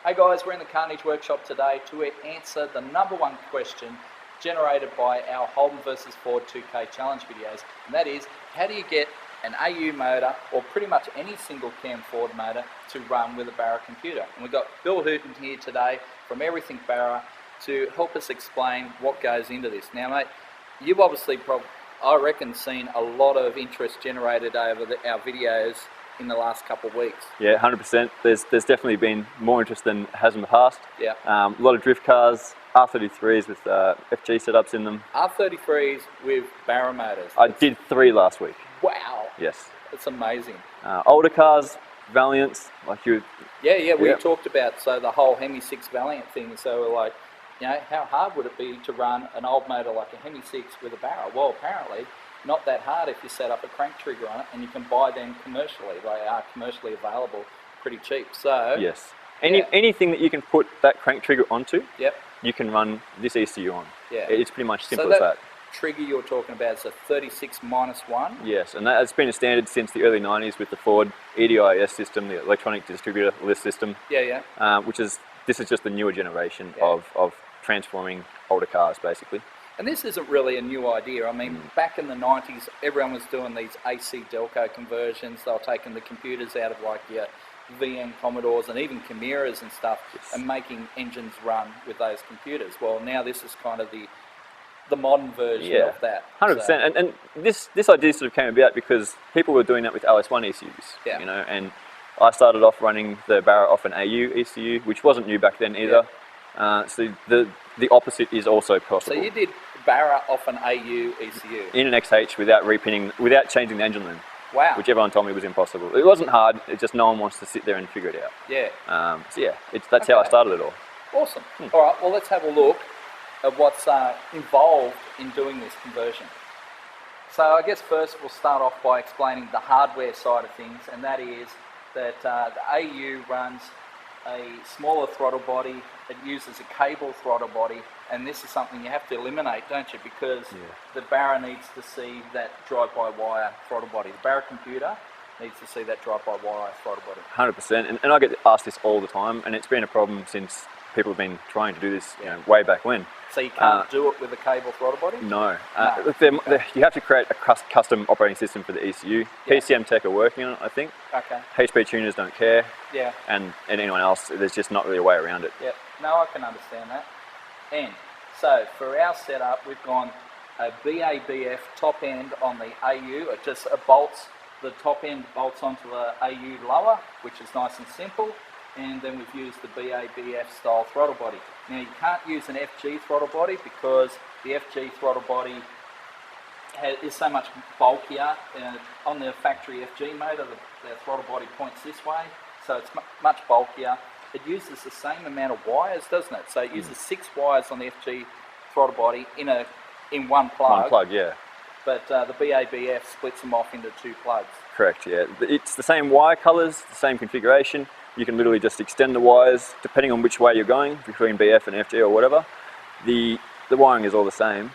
Hey guys, we're in the Carnage workshop today to answer the #1 question generated by our Holden versus Ford 2K challenge videos, and that is, how do you get an AU motor, or pretty much any single cam Ford motor, to run with a Barra computer? And we've got Bill Hooton here today from Everything Barra to help us explain what goes into this. Now mate, you've obviously I reckon seen a lot of interest generated over our videos in the last couple of weeks. Yeah, 100%. There's definitely been more interest than has in the past. Yeah. A lot of drift cars, R33s with FG setups in them. R33s with Barra motors. I did 3 last week. Wow. Yes. That's amazing. Older cars, Valiants, like you. Yeah, we talked about the whole Hemi 6 Valiant thing. So we're like, you know, how hard would it be to run an old motor like a Hemi 6 with a Barra? Well, apparently not that hard if you set up a crank trigger on it, and you can buy them commercially. They are commercially available pretty cheap. So yes, anything that you can put that crank trigger onto, yep, you can run this ECU on. Yeah, it's pretty much simple as that. Trigger you're talking about is a 36-1. Yes, and that's been a standard since the early 90s with the Ford EDIS system, the electronic distributor list system. Yeah. This is just the newer generation of transforming older cars, basically. And this isn't really a new idea. I mean, back in the 90s, everyone was doing these AC Delco conversions. They were taking the computers out of like your VN Commodores and even Chimeras and stuff, and making engines run with those computers. Well, now this is kind of the modern version of that. 100%. So. And this idea sort of came about because people were doing that with LS1 ECUs. Yeah. You know, and I started off running the Barra off an AU ECU, which wasn't new back then either. Yeah. So the opposite is also possible. So you did Barra off an AU ECU in an XH without changing the engine loom. Wow. Which everyone told me was impossible. It wasn't hard. It's just no one wants to sit there and figure it out. Yeah. That's how I started it all. Awesome. All right. Well, let's have a look at what's involved in doing this conversion. So I guess first we'll start off by explaining the hardware side of things, and that is that the AU runs a smaller throttle body. It uses a cable throttle body, and this is something you have to eliminate, don't you? Because the Barra needs to see that drive-by-wire throttle body. The Barra computer needs to see that drive-by-wire throttle body. 100%, and I get asked this all the time, and it's been a problem since people have been trying to do this, way back when. So you can't do it with a cable throttle body? No. You have to create a custom operating system for the ECU. PCM Tech are working on it, I think. Okay. HP tuners don't care. Yeah. And anyone else, there's just not really a way around it. Yeah. No, I can understand that. And so for our setup, we've gone a BABF top end on the AU. It just bolts, the top end bolts onto the AU lower, which is nice and simple. And then we've used the BABF style throttle body. Now you can't use an FG throttle body because the FG throttle body is so much bulkier. On the factory FG motor, the throttle body points this way, so it's much bulkier. It uses the same amount of wires, doesn't it? So it uses 6 wires on the FG throttle body in one plug. One plug, yeah. But the BABF splits them off into 2 plugs. Correct, yeah. It's the same wire colours, the same configuration. You can literally just extend the wires depending on which way you're going, between BF and FG or whatever. The wiring is all the same.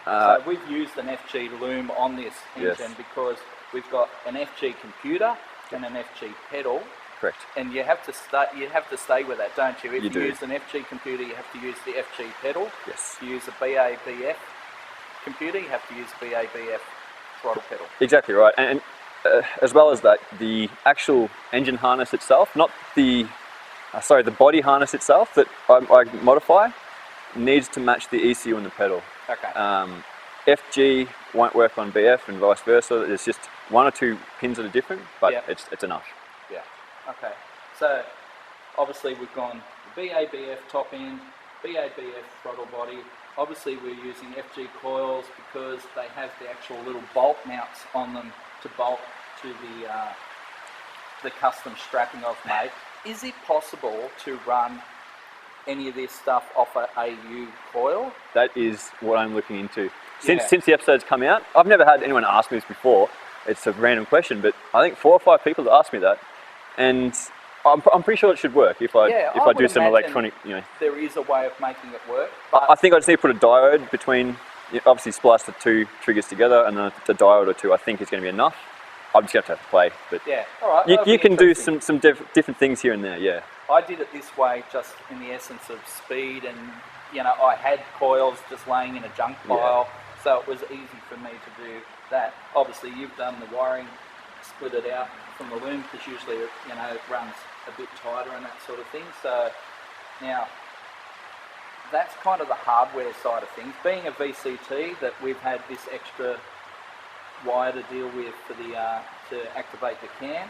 So we've used an FG loom on this engine because we've got an FG computer and an FG pedal. Correct. And you have to stay with that, don't you? If you do. use an FG computer, you have to use the FG pedal. Yes. If you use a BABF computer, you have to use BABF throttle pedal. Exactly right. And as well as that, the actual engine harness itself, not the body harness itself that I modify, needs to match the ECU and the pedal. Okay. FG won't work on BF and vice versa. There's just 1 or 2 pins that are different, but it's enough. Yeah. Okay. So obviously we've gone the BABF top end, BABF throttle body. Obviously we're using FG coils because they have the actual little bolt mounts on them to bolt to the custom strapping I've made. Is it possible to run any of this stuff off a AU coil? That is what I'm looking into. Since the episode's come out, I've never had anyone ask me this before. It's a random question, but I think 4 or 5 people have asked me that, and I'm pretty sure it should work if I do some electronic. There is a way of making it work. But I think I just need to put a diode between. Obviously, splice the 2 triggers together, and then a diode or 2. I think is going to be enough. I'm just going to have to play. But all right. you can do some different things here and there. Yeah. I did it this way just in the essence of speed, and you know, I had coils just laying in a junk pile, so it was easy for me to do that. Obviously, you've done the wiring, split it out from the loom, because usually, you know, it runs a bit tighter and that sort of thing. So now, that's kind of the hardware side of things. Being a VCT, that we've had this extra wire to deal with for the to activate the cam,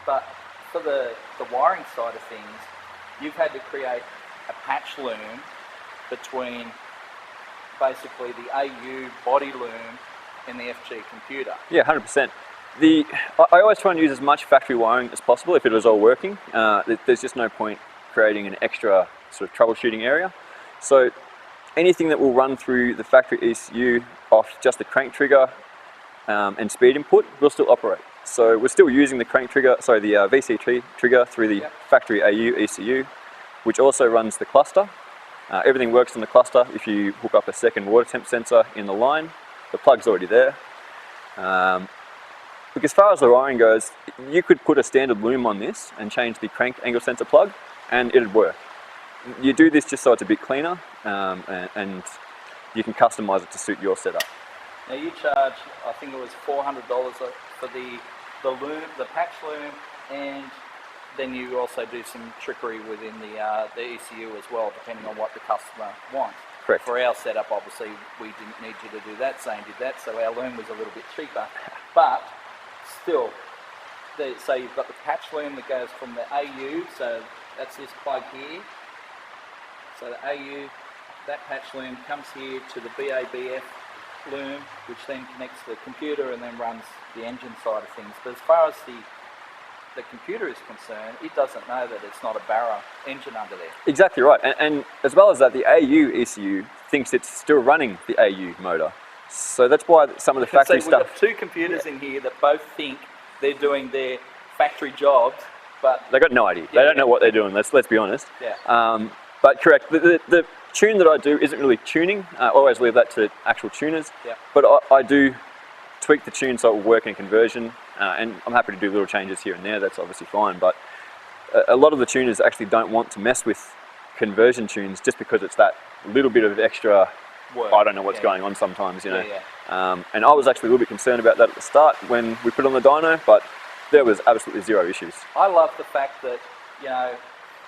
but for the wiring side of things, you've had to create a patch loom between basically the AU body loom and the FG computer. Yeah, 100%. I always try and use as much factory wiring as possible if it was all working. There's just no point creating an extra sort of troubleshooting area. So anything that will run through the factory ECU off just the crank trigger and speed input will still operate. So we're still using the crank trigger, sorry, the VCT trigger through the factory AU ECU, which also runs the cluster. Everything works on the cluster if you hook up a second water temp sensor in the line. The plug's already there. Look, as far as the wiring goes, you could put a standard loom on this and change the crank angle sensor plug, and it'd work. You do this just so it's a bit cleaner, and you can customize it to suit your setup. Now you charge, I think it was $400 for the loom, the patch loom, and then you also do some trickery within the ECU as well, depending on what the customer wants. Correct. For our setup, obviously, we didn't need you to do that. Zane did that, so our loom was a little bit cheaper. But still, so you've got the patch loom that goes from the AU, so that's this plug here. So the AU, that patch loom comes here to the BABF loom, which then connects to the computer and then runs the engine side of things. But as far as the computer is concerned, it doesn't know that it's not a Barra engine under there. Exactly right, and as well as that, the AU ECU thinks it's still running the AU motor. So that's why some of the factory so stuff... we've got two computers in here that both think they're doing their factory jobs, but... They've got no idea. They don't know what they're doing, let's be honest. Yeah. But correct, the tune that I do isn't really tuning. I always leave that to actual tuners. Yeah. But I do tweak the tune so it will work in conversion, and I'm happy to do little changes here and there. That's obviously fine. But a lot of the tuners actually don't want to mess with conversion tunes just because it's that little bit of extra work. I don't know what's going on sometimes, you know. And I was actually a little bit concerned about that at the start when we put on the dyno, but there was absolutely zero issues. I love the fact that, you know,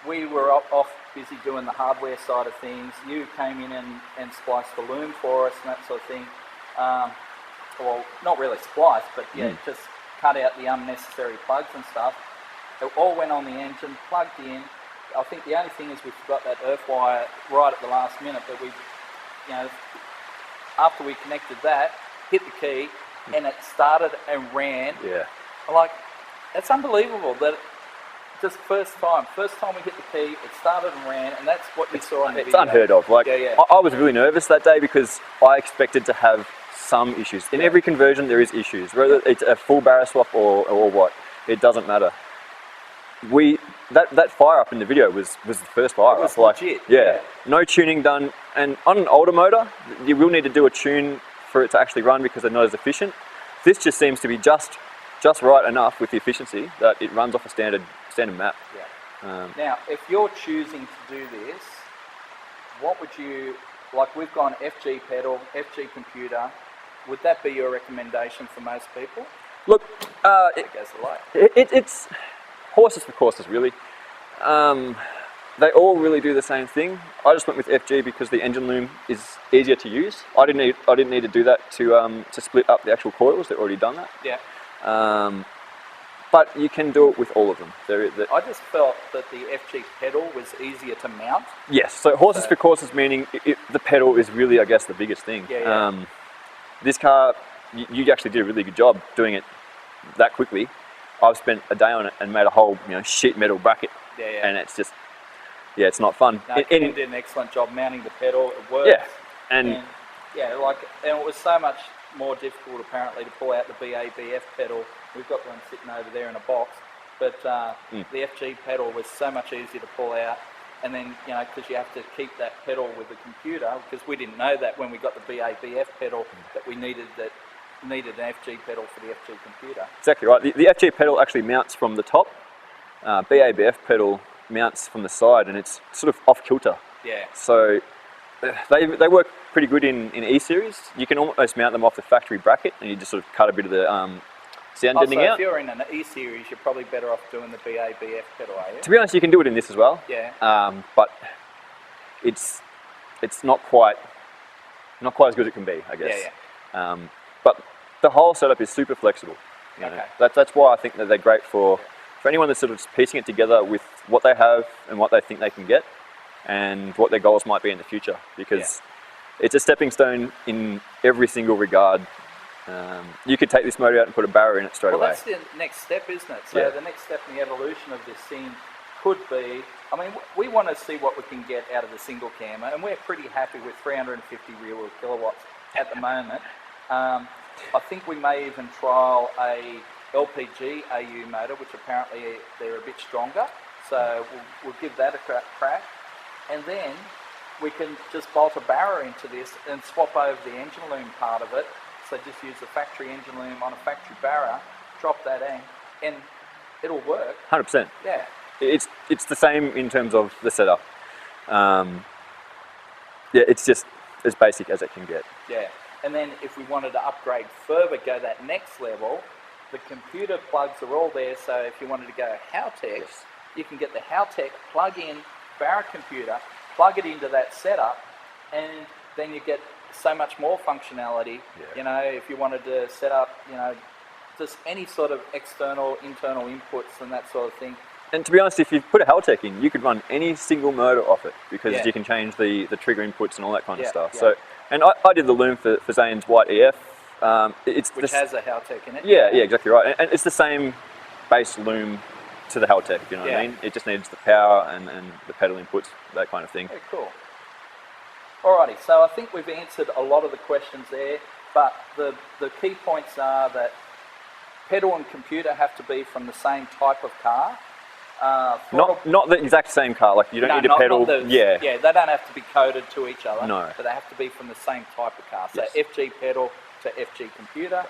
we were off busy doing the hardware side of things. You came in and spliced the loom for us and that sort of thing. Well, not really spliced, but just cut out the unnecessary plugs and stuff. It all went on the engine, plugged in. I think the only thing is we forgot that earth wire right at the last minute, but we, you know, after we connected that, hit the key, and it started and ran. Yeah. Like, it's unbelievable that just first time we hit the key, it started and ran, and that's what you saw on the video. It's unheard of. Like, I was really nervous that day because I expected to have some issues. In every conversion, there is issues, whether it's a full Barra swap or what. It doesn't matter. That fire up in the video was the first fire up. It was legit. Yeah, no tuning done, and on an older motor, you will need to do a tune for it to actually run because they're not as efficient. This just seems to be just right enough with the efficiency that it runs off a standard map. Yeah. Now, if you're choosing to do this, what would you, like we've gone FG pedal, FG computer, would that be your recommendation for most people? Look, it's horses for courses, really. They all really do the same thing. I just went with FG because the engine loom is easier to use. I didn't need to do that to split up the actual coils. They've already done that. Yeah. But you can do it with all of them. I just felt that the FG pedal was easier to mount. Yes, so horses for courses, meaning the pedal is really, I guess, the biggest thing. Yeah. This car, you actually did a really good job doing it that quickly. I've spent a day on it and made a whole sheet metal bracket. Yeah. And it's just, it's not fun. No, Ken did an excellent job mounting the pedal. It works. Yeah. And it was so much more difficult apparently to pull out the BABF pedal. We've got one sitting over there in a box, but the FG pedal was so much easier to pull out. And then, because you have to keep that pedal with the computer, because we didn't know that when we got the BABF pedal that we needed an FG pedal for the FG computer. Exactly right. The FG pedal actually mounts from the top. BABF pedal mounts from the side, and it's sort of off kilter. Yeah. So they work pretty good in E-series. You can almost mount them off the factory bracket, and you just sort of cut a bit of the sound deadening out. If you're in an E-series, you're probably better off doing the BABF pedal, are you? To be honest, you can do it in this as well. Yeah. But it's not quite as good as it can be, I guess. Yeah, yeah. But the whole setup is super flexible. You know. That's why I think that they're great for anyone that's sort of piecing it together with what they have and what they think they can get and what their goals might be in the future, because it's a stepping stone in every single regard. You could take this motor out and put a Barra in it straight away. Well, that's the next step, isn't it? So the next step in the evolution of this thing could be, I mean, we want to see what we can get out of the single camera, and we're pretty happy with 350 real-world kilowatts at the moment. I think we may even trial a LPG AU motor, which apparently they're a bit stronger. So we'll give that a crack. And then we can just bolt a Barra into this and swap over the engine loom part of it. So just use the factory engine loom on a factory Barra, drop that in, and it'll work. 100%. Yeah. It's the same in terms of the setup. It's just as basic as it can get. Yeah. And then if we wanted to upgrade further, go that next level, the computer plugs are all there. So if you wanted to go Haltech, you can get the Haltech plug-in Barra computer, plug it into that setup, and then you get so much more functionality. You know, if you wanted to set up, you know, just any sort of external, internal inputs and that sort of thing. And to be honest, if you put a Haltech in, you could run any single motor off it, because you can change the trigger inputs and all that kind of stuff. So, and I did the loom for Zane's White EF. Which has a Haltech in it. Yeah, exactly right. And it's the same base loom to the Haltech, you know what I mean? It just needs the power and the pedal inputs, that kind of thing. Yeah, cool. Alrighty, so I think we've answered a lot of the questions there, but the key points are that pedal and computer have to be from the same type of car. Not the exact same car, like you don't need a pedal. Yeah, they don't have to be coded to each other, but they have to be from the same type of car. So FG pedal to FG computer.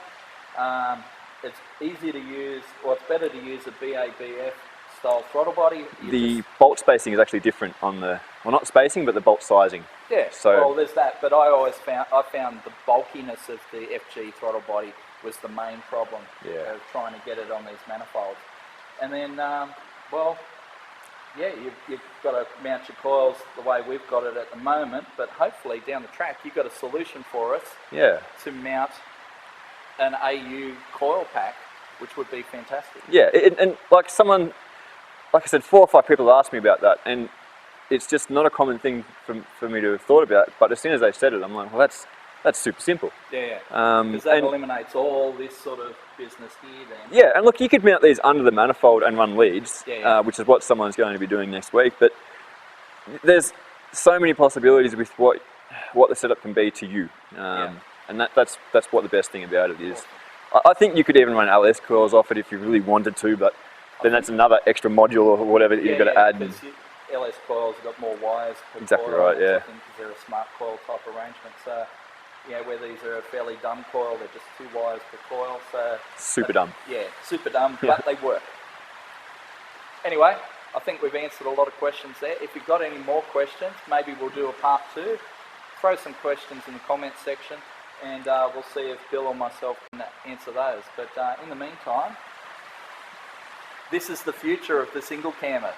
It's easy to use, or it's better to use a BABF style throttle body. The bolt spacing is actually different on the, well, not spacing, but the bolt sizing. Yeah, so, well, there's that, but I found the bulkiness of the FG throttle body was the main problem of trying to get it on these manifolds. And then, well, yeah, you've got to mount your coils the way we've got it at the moment, but hopefully down the track you've got a solution for us to mount an AU coil pack, which would be fantastic. Yeah, and like I said, 4 or 5 people asked me about that, and it's just not a common thing for me to have thought about, but as soon as they said it, I'm like, well, that's super simple. Yeah, because that eliminates all this sort of business here then. Yeah, and look, you could mount these under the manifold and run leads, which is what someone's going to be doing next week, but there's so many possibilities with what the setup can be to you. And that's what the best thing about it is. Awesome. I think you could even run LS coils off it if you really wanted to, but then that's another extra module or whatever that you've got to add. Because LS coils have got more wires per exactly coil, right, I think, because they're a smart coil type arrangement. So, where these are a fairly dumb coil, they're just 2 wires per coil. So super dumb. Yeah, super dumb, but they work. Anyway, I think we've answered a lot of questions there. If you've got any more questions, maybe we'll do a part 2. Throw some questions in the comments section, and we'll see if Bill or myself can answer those. But in the meantime, this is the future of the single camera.